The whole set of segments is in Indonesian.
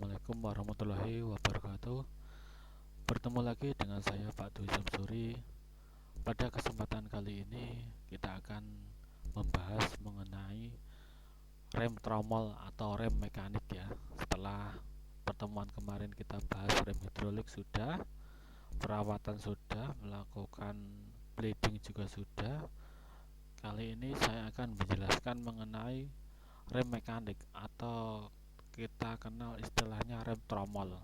Assalamualaikum warahmatullahi wabarakatuh. Bertemu lagi dengan saya Pak Dwi Samsuri. Pada kesempatan kali ini kita akan membahas mengenai rem tromol atau rem mekanik ya. Setelah pertemuan kemarin kita bahas rem hidrolik sudah, perawatan sudah, melakukan bleeding juga sudah. Kali ini saya akan menjelaskan mengenai rem mekanik atau kita kenal istilahnya rem tromol.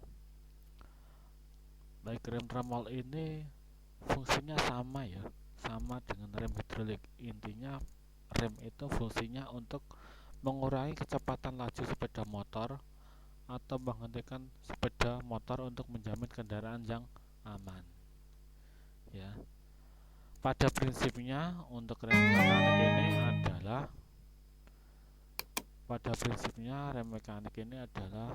Baik, rem tromol ini fungsinya sama ya, sama dengan rem hidrolik. Intinya rem itu fungsinya untuk mengurangi kecepatan laju sepeda motor atau menghentikan sepeda motor untuk menjamin kendaraan yang aman. Ya. Pada prinsipnya untuk rem mekanik ini adalah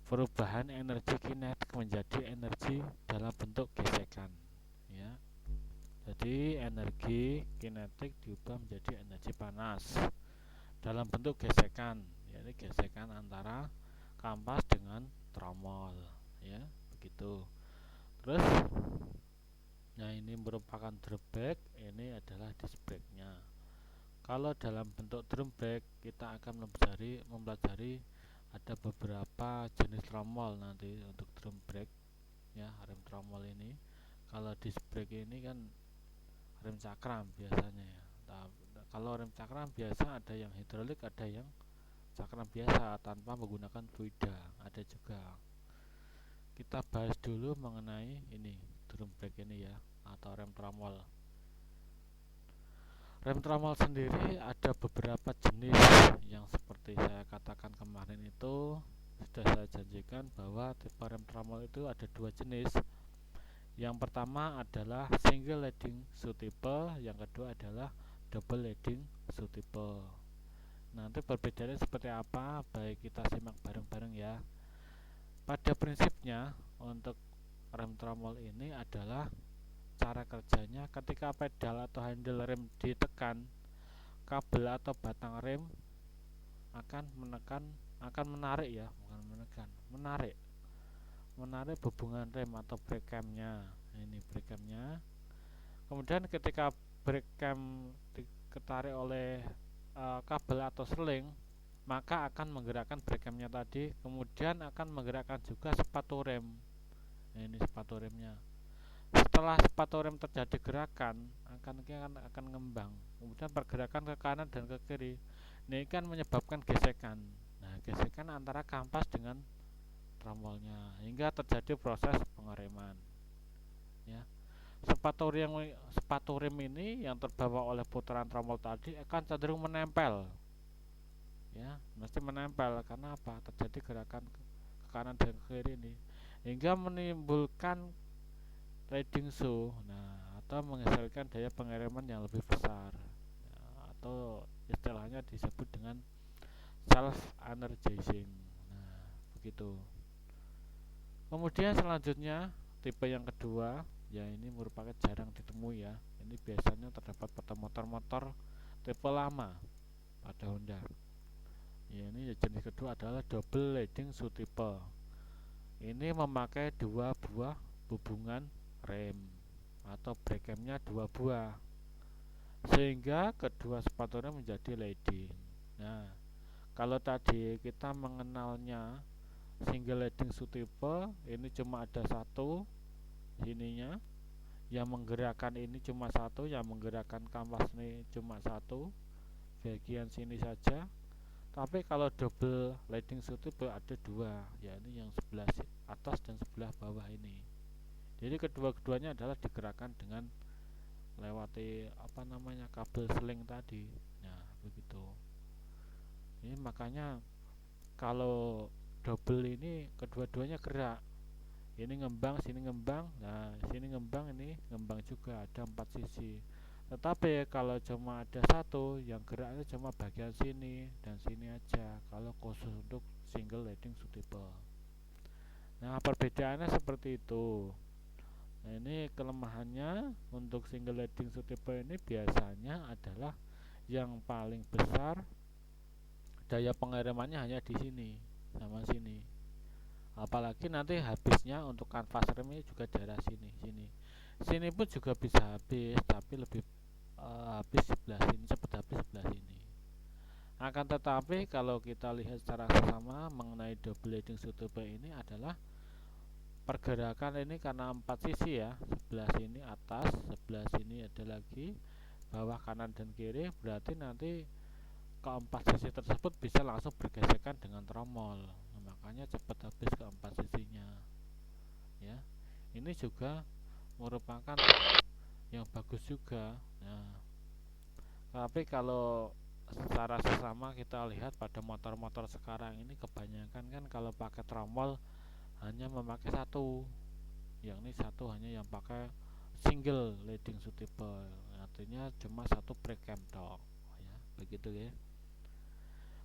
perubahan energi kinetik menjadi energi dalam bentuk gesekan ya. Jadi energi kinetik diubah menjadi energi panas dalam bentuk gesekan, yaitu gesekan antara kampas dengan tromol ya, begitu. Terus nah ini merupakan drawback, ini adalah disc brake-nya. Kalau dalam bentuk drum brake kita akan mempelajari ada beberapa jenis tromol nanti untuk drum brake ya, rem tromol ini. Kalau disc brake ini kan rem cakram biasanya ya. Kalau rem cakram biasa ada yang hidrolik, ada yang cakram biasa tanpa menggunakan fluida, ada juga. Kita bahas dulu mengenai ini drum brake ini ya, atau rem tromol. Rem tromol sendiri ada beberapa jenis yang seperti saya katakan kemarin itu sudah saya janjikan bahwa tipe rem tromol itu ada dua jenis. Yang pertama adalah single leading shoe type, yang kedua adalah double leading shoe type. Nanti perbedaannya seperti apa? Baik, kita simak bareng-bareng ya. Pada prinsipnya untuk rem tromol ini adalah cara kerjanya ketika pedal atau handle rem ditekan, kabel atau batang rem akan menarik ya, bukan menekan, menarik hubungan rem atau brake cam-nya. Ini brake cam-nya. Kemudian ketika brake cam ditarik oleh kabel atau seling, maka akan menggerakkan brake cam-nya tadi, kemudian akan menggerakkan juga sepatu rem. Ini sepatu remnya. Setelah sepatu rem terjadi gerakan akan ngembang, kemudian pergerakan ke kanan dan ke kiri. Ini kan menyebabkan gesekan. Nah, gesekan antara kampas dengan tromolnya hingga terjadi proses pengereman. Ya. Sepatu rem ini yang terbawa oleh putaran tromol tadi akan cenderung menempel. Ya, mesti menempel karena apa? Terjadi gerakan ke kanan dan ke kiri ini hingga menimbulkan leading shoe, atau menghasilkan daya pengereman yang lebih besar ya, atau istilahnya disebut dengan self energizing. Nah, begitu. Kemudian selanjutnya tipe yang kedua, ya ini merupakan jarang ditemui ya. Ini biasanya terdapat pada motor-motor tipe lama pada Honda. Ya, ini jenis kedua adalah double leading shoe type. Ini memakai dua buah hubungan rem atau brake cam-nya dua buah, sehingga kedua sepatu rem menjadi leading. Nah, kalau tadi kita mengenalnya single leading shoe type, ini cuma ada satu sininya, yang menggerakkan ini cuma satu, yang menggerakkan kampas ini cuma satu bagian sini saja. Tapi kalau double leading shoe type ada dua, yakni yang sebelah atas dan sebelah bawah ini. Jadi kedua-keduanya adalah digerakkan dengan lewati kabel seling tadi. Nah, begitu. Ini makanya kalau double ini kedua-duanya gerak. Ini ngembang, sini ngembang. Nah, sini ngembang, ini ngembang juga, ada 4 sisi. Tetapi kalau cuma ada satu, yang geraknya cuma bagian sini dan sini aja. Kalau khusus untuk single leading shoe type. Nah, perbedaannya seperti itu. Nah, ini kelemahannya untuk single leading shoe type ini biasanya adalah yang paling besar daya pengeremannya hanya di sini sama sini. apalagi nanti habisnya untuk kanvas rem ini juga daerah sini pun juga bisa habis, tapi lebih habis sebelah sini, cepat habis sebelah sini. Akan tetapi kalau kita lihat secara sama mengenai double leading shooter ini adalah pergerakan ini karena 4 sisi ya, sebelah sini atas, sebelah sini ada lagi bawah, kanan dan kiri, berarti nanti keempat sisi tersebut bisa langsung bergesekan dengan tromol. Nah, makanya cepat habis keempat sisinya ya. Ini juga merupakan yang bagus juga. Nah, tapi kalau secara sesama kita lihat pada motor-motor sekarang ini kebanyakan kan kalau pakai tromol hanya memakai satu, yang ini satu hanya yang pakai single leading shootable, artinya cuma satu precam tok ya, begitu ya.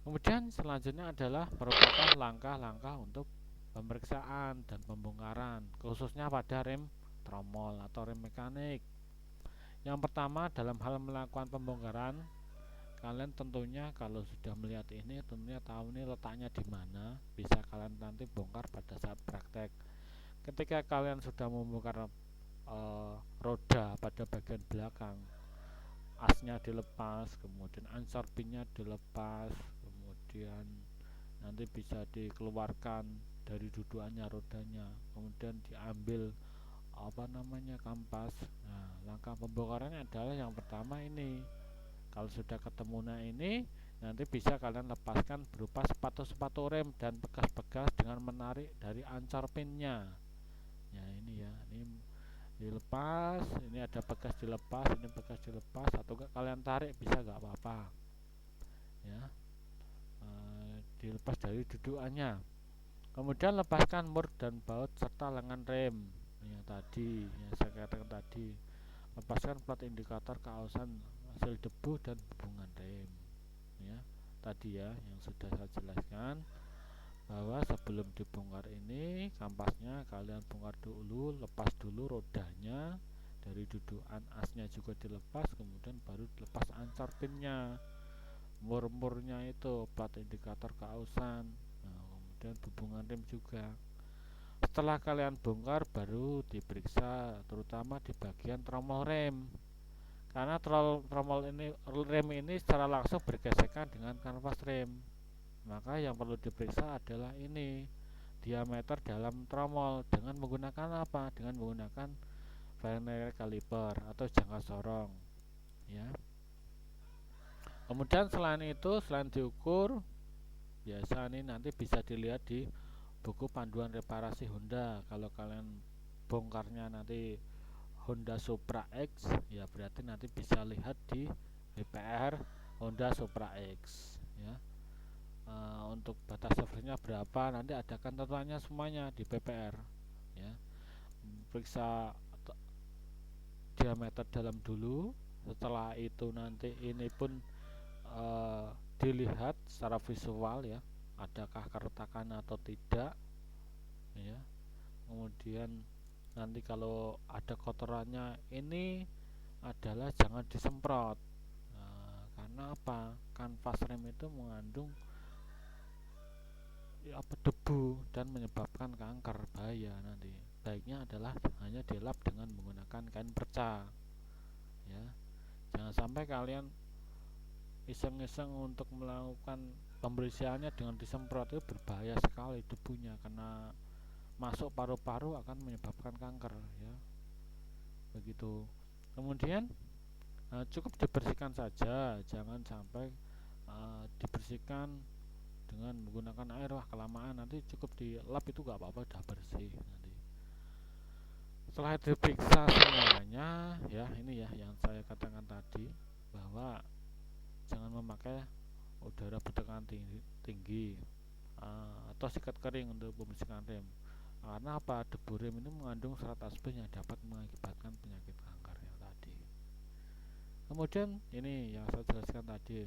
Kemudian selanjutnya adalah merupakan langkah-langkah untuk pemeriksaan dan pembongkaran khususnya pada rem tromol atau rem mekanik. Yang pertama dalam hal melakukan pembongkaran, kalian tentunya kalau sudah melihat ini tentunya tahu ini letaknya di mana, bisa kalian nanti bongkar pada saat praktek. Ketika kalian sudah membongkar roda pada bagian belakang, asnya dilepas, kemudian ansor pinnya dilepas, kemudian nanti bisa dikeluarkan dari dudukannya rodanya, kemudian diambil kampas. Nah, langkah pembongkarannya adalah yang pertama ini. Kalau sudah ketemu ini, nanti bisa kalian lepaskan berupa sepatu-sepatu rem dan bekas-bekas dengan menarik dari ansor pinnya. Ya ini ya, ini dilepas, ini ada bekas dilepas, ini bekas dilepas, atau enggak kalian tarik bisa nggak apa-apa. Ya, dilepas dari dudukannya. Kemudian lepaskan mur dan baut serta lengan rem yang tadi yang saya katakan tadi. Lepaskan plat indikator keausan hasil debu dan hubungan rem ya, tadi ya yang sudah saya jelaskan bahwa sebelum dibongkar ini kampasnya kalian bongkar dulu, lepas dulu rodanya dari dudukan, asnya juga dilepas, kemudian baru dilepas ansor pinnya, mur-murnya itu, plat indikator keausan, nah, kemudian hubungan rem juga. Setelah kalian bongkar baru diperiksa terutama di bagian tromol rem, karena tromol ini rem ini secara langsung bergesekan dengan kanvas rem. Maka yang perlu diperiksa adalah ini diameter dalam tromol dengan menggunakan apa? Dengan menggunakan vernier caliper atau jangka sorong ya. Kemudian selain itu, selain diukur, biasa ini nanti bisa dilihat di buku panduan reparasi Honda. Kalau kalian bongkarnya nanti Honda Supra X, ya berarti nanti bisa lihat di BPR Honda Supra X ya. Untuk batas surface-nya berapa nanti ada ketentuannya semuanya di BPR ya. Periksa diameter dalam dulu, setelah itu nanti ini pun dilihat secara visual ya, adakah keretakan atau tidak ya. Kemudian nanti kalau ada kotorannya ini adalah jangan disemprot. Karena apa? Kanvas rem itu mengandung debu dan menyebabkan kanker, bahaya nanti. Baiknya adalah hanya dilap dengan menggunakan kain perca ya. Jangan sampai kalian iseng-iseng untuk melakukan pembersihannya dengan disemprot, itu berbahaya sekali debunya, karena masuk paru-paru akan menyebabkan kanker ya, begitu. Kemudian cukup dibersihkan saja, jangan sampai dibersihkan dengan menggunakan air, wah kelamaan nanti cukup dilap itu gak apa-apa, udah bersih nanti. Setelah diperiksa semuanya ya, ini ya yang saya katakan tadi bahwa jangan memakai udara bertekanan tinggi atau sikat kering untuk pembersihan rem. Karena apa? Debu rem ini mengandung serat asbes yang dapat mengakibatkan penyakit kanker yang tadi. Kemudian ini yang saya jelaskan tadi,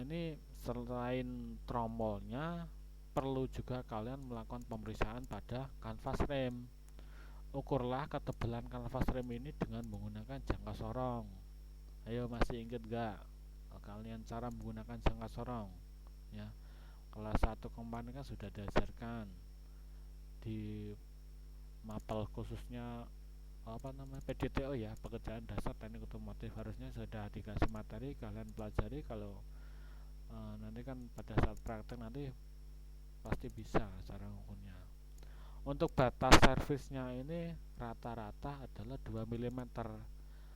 ini selain tromolnya perlu juga kalian melakukan pemeriksaan pada kanvas rem. Ukurlah ketebalan kanvas rem ini dengan menggunakan jangka sorong. Ayo, masih ingat gak kalian cara menggunakan jangka sorong ya? Kelas 1 kemarin kan sudah diajarkan di mapel khususnya PDTO ya, pekerjaan dasar teknik otomotif, harusnya sudah dikasih materi, kalian pelajari. Kalau nanti kan pada saat praktek nanti pasti bisa cara ngukurnya. Untuk batas servisnya ini rata-rata adalah 2 mm.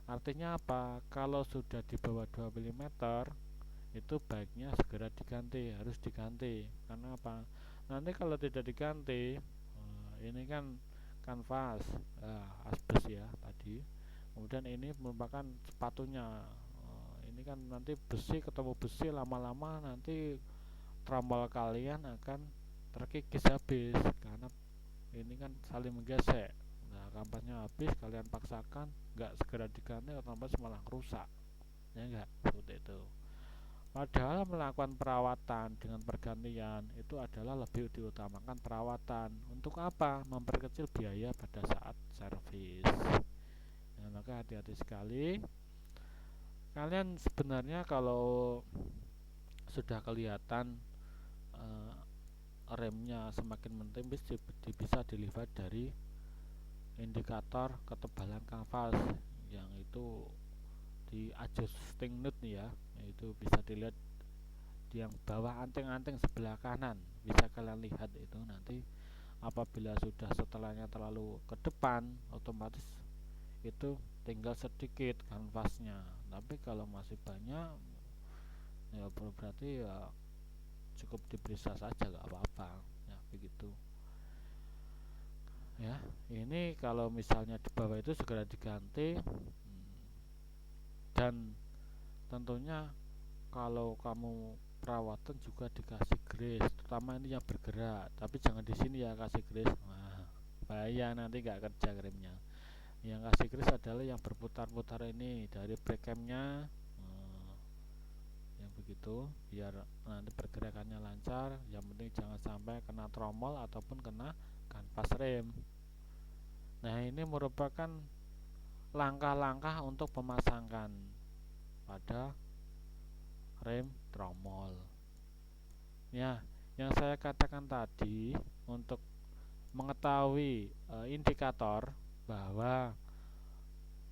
Artinya apa? Kalau sudah di bawah 2 mm itu baiknya segera diganti, harus diganti. Karena apa? Nanti kalau tidak diganti, ini kan kanvas, asbes ya tadi. Kemudian ini merupakan sepatunya. Ini kan nanti besi ketemu besi, lama-lama nanti tromol kalian akan terkikis habis karena ini kan saling menggesek. Nah, kampasnya habis, kalian paksakan nggak segera diganti, otomatis malah rusak, ya enggak, seperti itu. Padahal melakukan perawatan dengan pergantian itu adalah lebih diutamakan perawatan. Untuk apa? Memperkecil biaya pada saat servis. Nah, maka hati-hati sekali. Kalian sebenarnya kalau sudah kelihatan remnya semakin menipis, bisa dilihat dari indikator ketebalan kanvas yang itu di adjusting nut ya, itu bisa dilihat di yang bawah anting-anting sebelah kanan, bisa kalian lihat itu. Nanti apabila sudah setelahnya terlalu ke depan, otomatis itu tinggal sedikit kanvasnya, tapi kalau masih banyak ya berarti ya cukup diperiksa saja, gak apa-apa ya, begitu ya. Ini kalau misalnya di bawah itu segera diganti, dan tentunya kalau kamu perawatan juga dikasih grease, terutama ini yang bergerak, tapi jangan di sini ya kasih grease. Nah, bahaya, nanti nggak kerja remnya. Yang kasih grease adalah yang berputar-putar ini dari brake camnya, yang begitu, biar nanti pergerakannya lancar. Yang penting jangan sampai kena tromol ataupun kena kanvas rem. Nah, ini merupakan langkah-langkah untuk memasangkan pada rem tromol. Ya, yang saya katakan tadi, untuk mengetahui indikator bahwa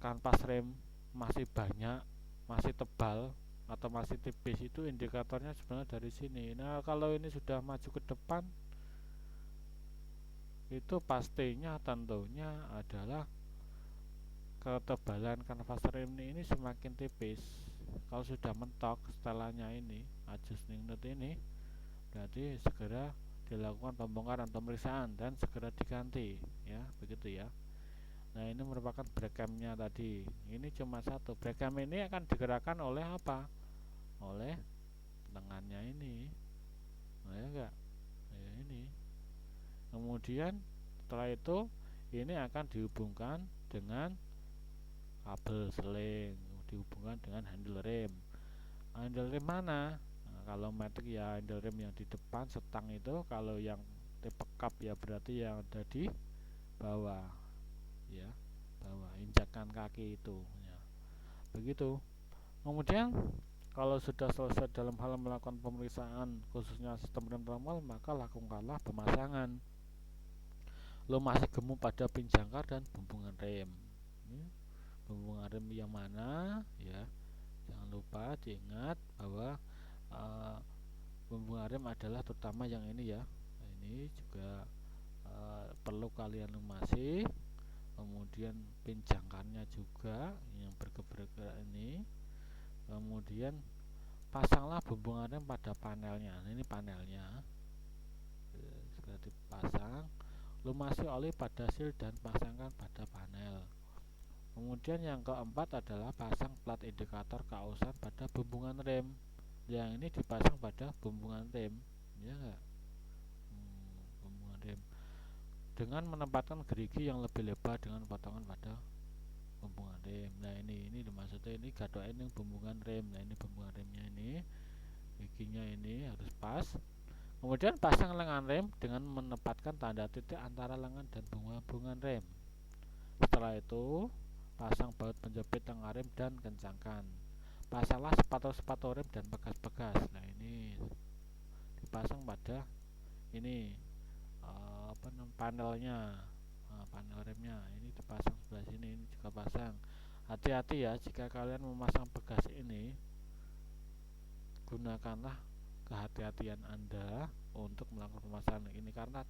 kanvas rem masih banyak, masih tebal atau masih tipis, itu indikatornya sebenarnya dari sini. Nah, kalau ini sudah maju ke depan, itu pastinya tentunya adalah ketebalan kanvas rem ini semakin tipis. Kalau sudah mentok setelahnya ini, adjusting nut ini, berarti segera dilakukan pembongkaran pemeriksaan dan segera diganti ya, begitu ya. Nah, ini merupakan brake camnya tadi. Ini cuma satu. Brake cam ini akan digerakkan oleh apa? Oleh lengannya ini. Nah, ya enggak? Ya, ini. Kemudian setelah itu ini akan dihubungkan dengan kabel seling, dihubungkan dengan handle rem. Handle rem mana? Nah, kalau matic ya handle rem yang di depan setang itu. Kalau yang tipe cup ya berarti yang ada di bawah ya, bawah injakan kaki itu ya, begitu. Kemudian kalau sudah selesai dalam hal melakukan pemeriksaan khususnya sistem rem tromol, maka lakukanlah pemasangan. Lumasi gemu pada pin jangkar dan bumbungan rem. Bumbungan rem yang mana ya, jangan lupa diingat bahwa bumbungan rem adalah terutama yang ini ya. Ini juga perlu kalian lumasi. Kemudian pin jangkarnya juga yang bergerak ini. Kemudian pasanglah bumbungan rem pada panelnya. Nah, ini panelnya segera dipasang. Lumasi oli pada seal dan pasangkan pada panel. Kemudian yang keempat adalah pasang plat indikator kausan pada bumbungan rem. Yang ini dipasang pada bumbungan rem, ya enggak? Bumbungan rem dengan menempatkan gerigi yang lebih lebar dengan potongan pada bumbungan rem. Nah, ini maksudnya ini gadok ini bumbungan rem. Nah, ini bumbungan remnya ini, giginya ini harus pas. Kemudian pasang lengan rem dengan menempatkan tanda titik antara lengan dan bumbungan rem. Setelah itu pasang baut penjepit tengah rem dan kencangkan. Pasanglah sepatu rem dan bekas-bekas. Nah, ini dipasang pada ini panelnya, panel remnya ini dipasang sebelah sini, ini juga pasang. Hati-hati ya jika kalian memasang bagasi ini, gunakanlah kehati-hatian Anda untuk melakukan pemasangan ini, karena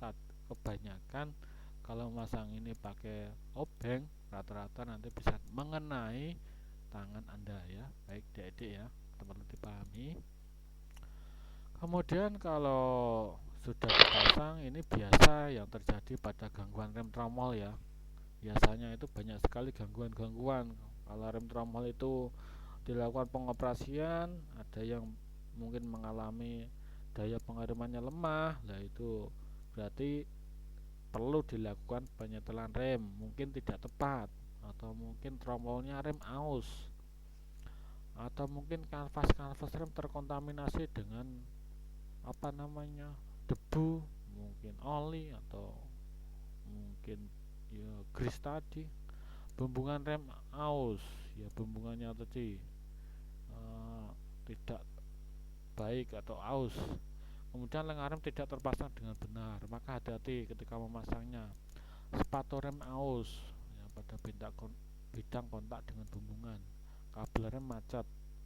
kebanyakan kalau memasang ini pakai obeng rata-rata nanti bisa mengenai tangan Anda ya, baik adik-adik ya, teman-teman dipahami. Kemudian kalau sudah dipasang, ini biasa yang terjadi pada gangguan rem tromol ya. Biasanya itu banyak sekali gangguan-gangguan. Kalau rem tromol itu dilakukan pengoperasian, ada yang mungkin mengalami daya pengeremannya lemah, nah itu berarti perlu dilakukan penyetelan rem, mungkin tidak tepat, atau mungkin tromolnya rem aus, atau mungkin kanvas rem terkontaminasi dengan debu, mungkin oli, atau mungkin ya grease tadi, bumbungan rem aus ya, bumbungannya tadi tidak baik atau aus, kemudian lengan rem tidak terpasang dengan benar, maka hati-hati ketika memasangnya. Sepatu rem aus ya, pada bidang kontak dengan bumbungan, kabel rem macet,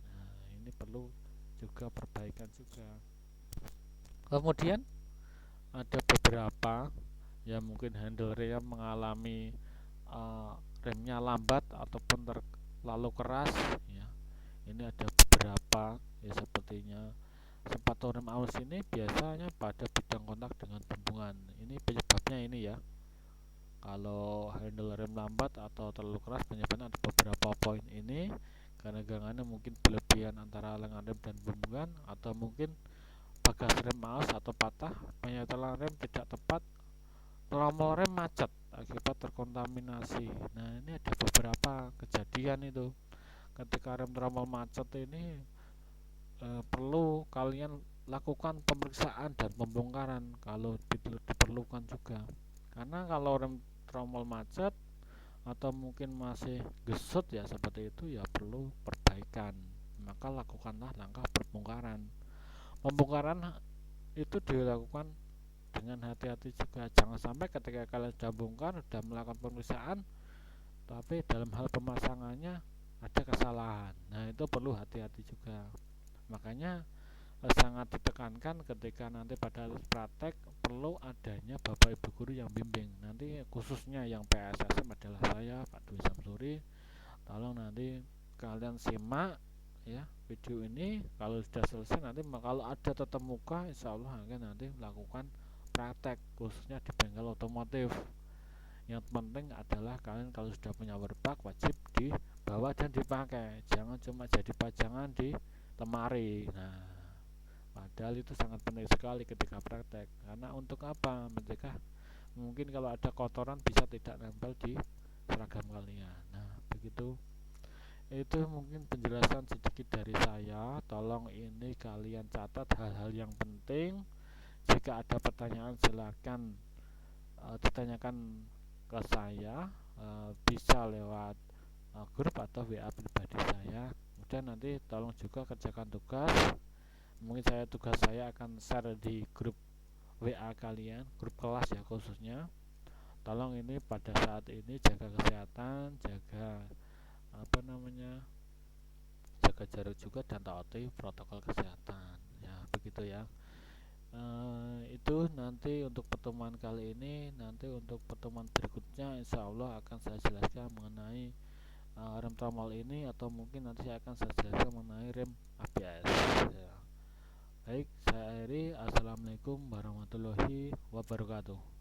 nah ini perlu juga perbaikan juga. Kemudian ada beberapa ya mungkin handle remnya mengalami remnya lambat ataupun terlalu keras ya. Ini ada beberapa ya, sepertinya sepatu rem aus ini biasanya pada bidang kontak dengan bumbungan. Ini penyebabnya ini ya. Kalau handle rem lambat atau terlalu keras, penyebabnya ada beberapa poin ini, karena gangannya mungkin berlebihan antara lengan rem dan bumbungan, atau mungkin bagas rem aus atau patah, penyetelan rem tidak tepat, tromol rem macet akibat terkontaminasi. Nah ini ada beberapa kejadian itu. Ketika rem tromol macet ini perlu kalian lakukan pemeriksaan dan pembongkaran kalau diperlukan juga, karena kalau rem tromol macet atau mungkin masih gesut ya seperti itu ya perlu perbaikan, maka lakukanlah langkah pembongkaran. Pembongkaran itu dilakukan dengan hati-hati juga, jangan sampai ketika kalian sudah bongkar, sudah melakukan pemeriksaan, tapi dalam hal pemasangannya ada kesalahan. Nah itu perlu hati-hati juga, makanya sangat ditekankan ketika nanti pada praktek perlu adanya bapak ibu guru yang bimbing. Nanti khususnya yang PSSM adalah saya, Pak Dwi Samsuri. Tolong nanti kalian simak ya video ini. Kalau sudah selesai nanti kalau ada tatap muka, insya Allah akan nanti melakukan praktek khususnya di bengkel otomotif. Yang penting adalah kalian kalau sudah punya workbag wajib dibawa dan dipakai, jangan cuma jadi pajangan di lemari. Nah padahal itu sangat penting sekali ketika praktek, karena untuk apa? Mencegah mungkin kalau ada kotoran bisa tidak nempel di seragam kalian. Nah begitu, itu mungkin penjelasan sedikit dari saya. Tolong ini kalian catat hal-hal yang penting. Jika ada pertanyaan silakan ditanyakan ke saya, bisa lewat grup atau WA pribadi saya. Kemudian nanti tolong juga kerjakan tugas. Mungkin tugas saya akan share di grup WA kalian, grup kelas ya khususnya. Tolong ini pada saat ini jaga kesehatan, jaga jaga jarak juga, dan taati protokol kesehatan ya, begitu ya. Itu nanti untuk pertemuan kali ini. Nanti untuk pertemuan berikutnya insya Allah akan saya jelaskan mengenai rem tromol ini, atau mungkin nanti saya akan jelaskan mengenai rem ABS ya. Baik, saya akhiri. Assalamualaikum warahmatullahi wabarakatuh.